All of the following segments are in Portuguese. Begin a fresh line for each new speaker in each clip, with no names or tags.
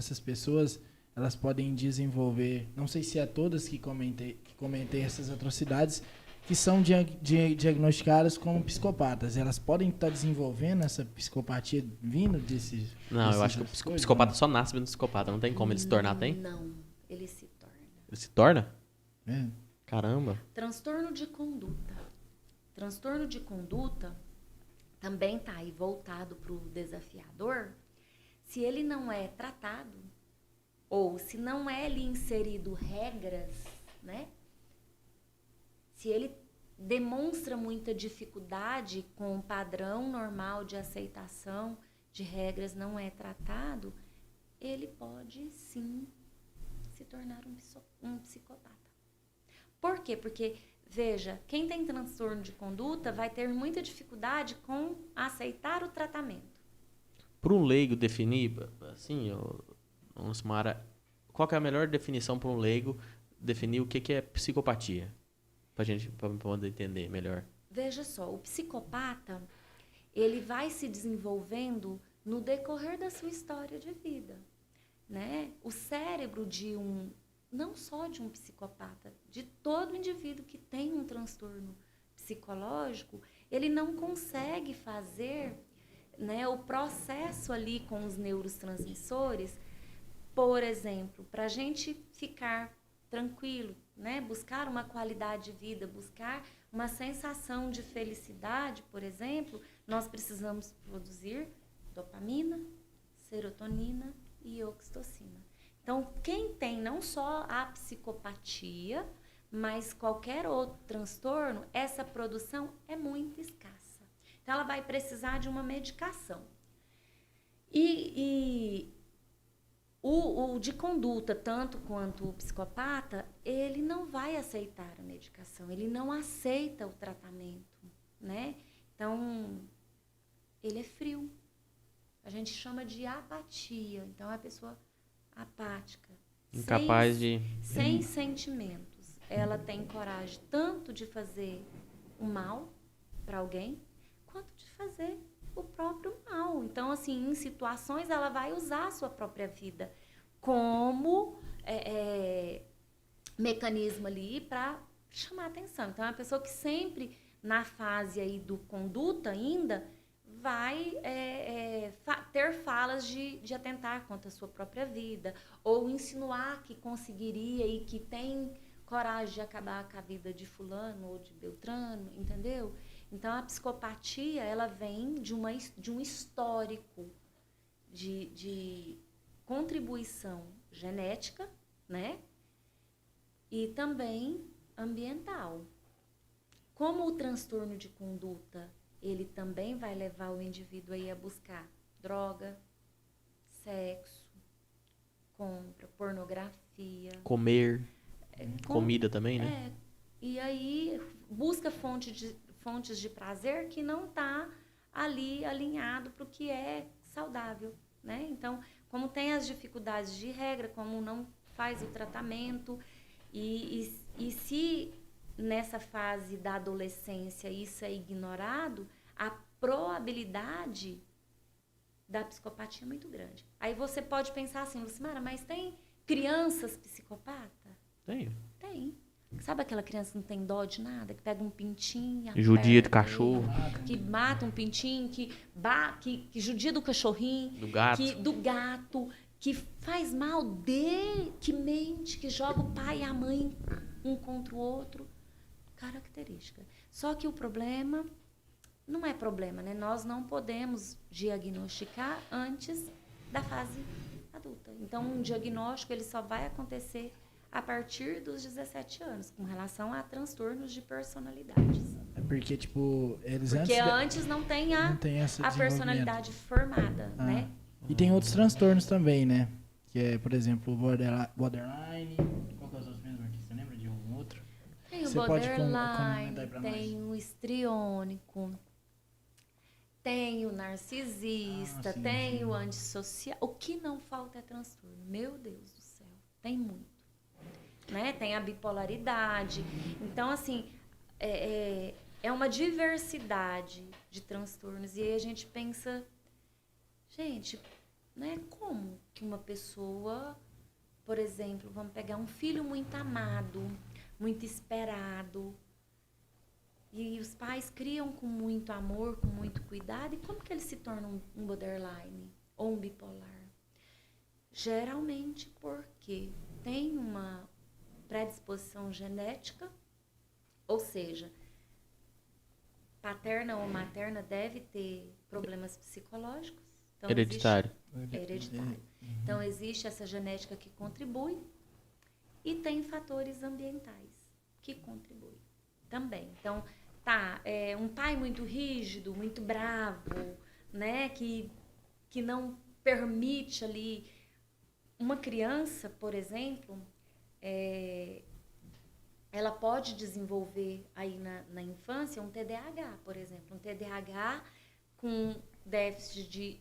essas pessoas, elas podem desenvolver, não sei se é todas que comentei essas atrocidades, que são diagnosticadas como psicopatas. Elas podem estar desenvolvendo essa psicopatia vindo desses...
Não, eu acho que o psicopata só nasce vindo psicopata. Não tem como ele se tornar, tem?
Não, ele se torna.
Ele se torna?
É.
Caramba.
Transtorno de conduta. Transtorno de conduta também está aí voltado para o desafiador. Se ele não é tratado, ou se não é ali inserido regras, né? Se ele demonstra muita dificuldade com o padrão normal de aceitação de regras, não é tratado, ele pode sim se tornar um psicopata. Por quê? Porque, veja, quem tem transtorno de conduta vai ter muita dificuldade com aceitar o tratamento.
Para um leigo definir, assim, Mara, qual que é a melhor definição para um leigo definir o que é psicopatia? Para poder entender melhor.
Veja só, o psicopata, ele vai se desenvolvendo no decorrer da sua história de vida, né? O cérebro não só de um psicopata, de todo indivíduo que tem um transtorno psicológico, ele não consegue fazer, né, o processo ali com os neurotransmissores, por exemplo, para a gente ficar tranquilo, né? Buscar uma qualidade de vida, buscar uma sensação de felicidade, por exemplo, nós precisamos produzir dopamina, serotonina e oxitocina. Então, quem tem não só a psicopatia, mas qualquer outro transtorno, essa produção é muito escassa. Então, ela vai precisar de uma medicação. O de conduta, tanto quanto o psicopata, ele não vai aceitar a medicação, ele não aceita o tratamento, né? Então, ele é frio. A gente chama de apatia. Então, é a pessoa apática.
Incapaz
sem sentimentos. Ela tem coragem tanto de fazer o mal para alguém, quanto de fazer o próprio mal. Então, assim, em situações, ela vai usar a sua própria vida como mecanismo ali para chamar atenção. Então, é uma pessoa que sempre, na fase aí do conduta ainda, vai ter falas de atentar contra a sua própria vida, ou insinuar que conseguiria e que tem coragem de acabar com a vida de fulano ou de Beltrano, entendeu? Então, a psicopatia, ela vem de um histórico de contribuição genética, né? E também ambiental. Como o transtorno de conduta, ele também vai levar o indivíduo aí a buscar droga, sexo, compra, pornografia.
Comer, comida também, né?
E aí busca fontes de prazer que não está ali alinhado para o que é saudável, né? Então, como tem as dificuldades de regra, como não faz o tratamento, e se nessa fase da adolescência isso é ignorado, a probabilidade da psicopatia é muito grande. Aí você pode pensar assim, Lucimara, mas tem crianças psicopatas? Tem. Sabe aquela criança que não tem dó de nada, que pega um pintinho,
judia de cachorro,
que mata um pintinho, que judia do cachorrinho, do gato, que faz mal que mente, que joga o pai e a mãe um contra o outro. Característica. Só que o problema não é problema, né? Nós não podemos diagnosticar antes da fase adulta. Então, um diagnóstico ele só vai acontecer a partir dos 17 anos, com relação a transtornos de personalidades.
É porque, tipo, eles
antes não tem a personalidade formada, né?
E tem outros transtornos também, né? Que é, por exemplo, o borderline. Qual que é os outros mesmo aqui? Você lembra de algum outro?
Tem o borderline, tem o histriônico, tem o narcisista, tem o antissocial. O que não falta é transtorno. Meu Deus do céu, tem muito. Né? Tem a bipolaridade. Então, assim, é uma diversidade de transtornos. E aí a gente pensa, gente, né? Como que uma pessoa, por exemplo, vamos pegar um filho muito amado, muito esperado, e os pais criam com muito amor, com muito cuidado, e como que ele se torna um borderline ou um bipolar? Geralmente porque tem uma predisposição genética, ou seja, paterna ou materna deve ter problemas psicológicos. Então,
Hereditário.
Hereditário. Então, existe essa genética que contribui e tem fatores ambientais que contribuem também. Então, um pai muito rígido, muito bravo, né, que não permite ali. Uma criança, por exemplo, ela pode desenvolver aí na infância um TDAH, por exemplo. Um TDAH com déficit de...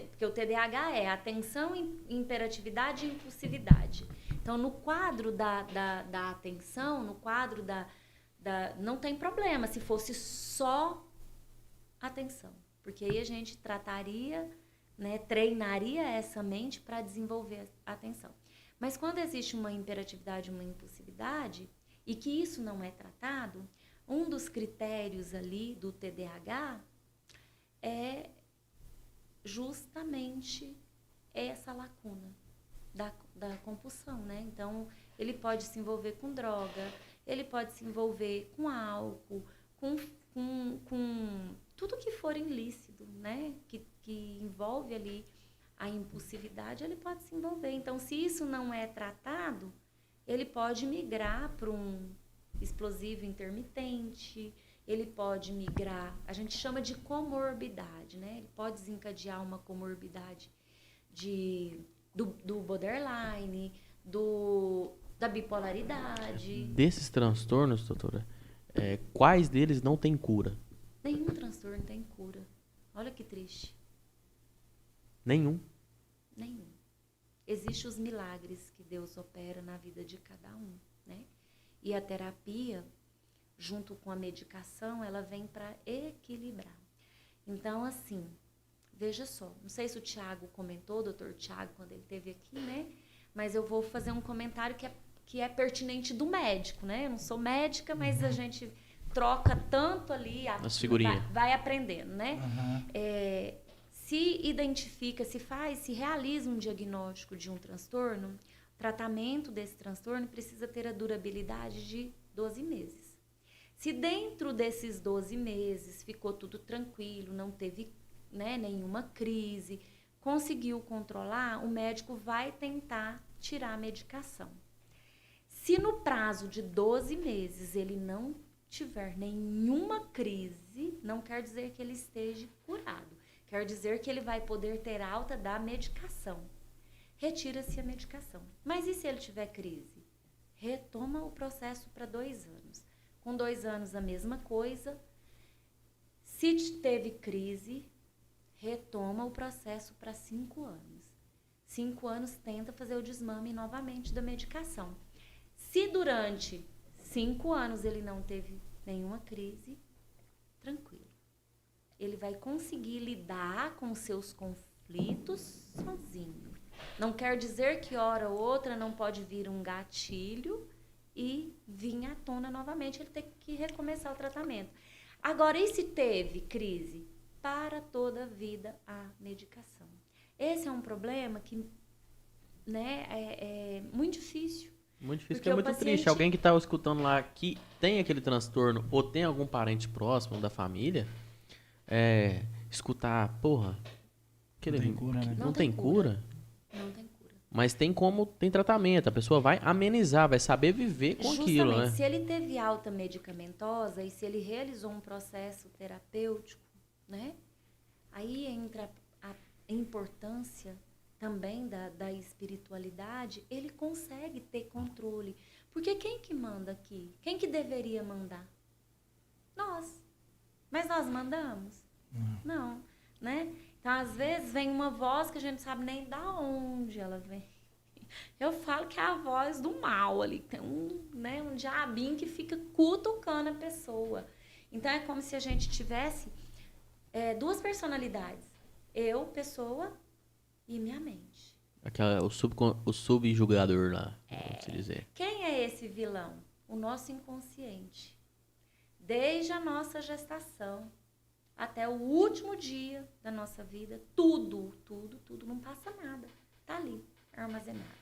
Porque o TDAH é atenção, hiperatividade e impulsividade. Então, no quadro da atenção, no quadro não tem problema se fosse só atenção. Porque aí a gente trataria, né, treinaria essa mente para desenvolver a atenção. Mas quando existe uma hiperatividade, uma impulsividade, e que isso não é tratado, um dos critérios ali do TDAH é justamente essa lacuna da compulsão, né? Então, ele pode se envolver com droga, ele pode se envolver com álcool, com tudo que for ilícito, né? Que envolve ali a impulsividade, ele pode se envolver. Então, se isso não é tratado, ele pode migrar para um explosivo intermitente, ele pode migrar, a gente chama de comorbidade, né? Ele pode desencadear uma comorbidade do borderline, da bipolaridade.
Desses transtornos, doutora, quais deles não tem cura?
Nenhum transtorno tem cura. Olha que triste.
Nenhum.
Nenhum. Existem os milagres que Deus opera na vida de cada um, né? E a terapia, junto com a medicação, ela vem para equilibrar. Então, assim, veja só, não sei se o Tiago comentou, o doutor Tiago, quando ele esteve aqui, né? Mas eu vou fazer um comentário que é pertinente do médico, né? Eu não sou médica, mas a gente troca tanto ali,
as figurinhas.
Vai aprendendo, né?
Uhum.
Se realiza um diagnóstico de um transtorno, o tratamento desse transtorno precisa ter a durabilidade de 12 meses. Se dentro desses 12 meses ficou tudo tranquilo, não teve, né, nenhuma crise, conseguiu controlar, o médico vai tentar tirar a medicação. Se no prazo de 12 meses ele não tiver nenhuma crise, não quer dizer que ele esteja curado. Quer dizer que ele vai poder ter alta da medicação. Retira-se a medicação. Mas e se ele tiver crise? Retoma o processo para 2 anos. Com 2 anos, a mesma coisa. Se teve crise, retoma o processo para 5 anos. 5 anos, tenta fazer o desmame novamente da medicação. Se durante 5 anos ele não teve nenhuma crise, tranquilo. Ele vai conseguir lidar com seus conflitos sozinho. Não quer dizer que hora ou outra não pode vir um gatilho e vir à tona novamente, ele tem que recomeçar o tratamento. Agora, e se teve crise? Para toda a vida a medicação. Esse é um problema que, né, é muito difícil.
Muito difícil, porque é muito triste. Alguém que está escutando lá que tem aquele transtorno ou tem algum parente próximo da família, escutar, porra,
não tem cura, né?
Não tem cura. Não tem cura.
Mas tem tratamento, a pessoa vai amenizar, vai saber viver com aquilo, né?
Se ele teve alta medicamentosa e se ele realizou um processo terapêutico, né? Aí entra a importância também da espiritualidade, ele consegue ter controle. Porque quem que manda aqui? Quem que deveria mandar? Nós. Mas nós mandamos? Não, né? Então, às vezes, vem uma voz que a gente não sabe nem da onde ela vem. Eu falo que é a voz do mal ali. Tem um diabinho que fica cutucando a pessoa. Então, é como se a gente tivesse 2 personalidades. Eu, pessoa, e minha mente.
O subjugador lá, vamos dizer.
Quem é esse vilão? O nosso inconsciente. Desde a nossa gestação até o último dia da nossa vida, tudo, não passa nada. Tá ali, armazenado.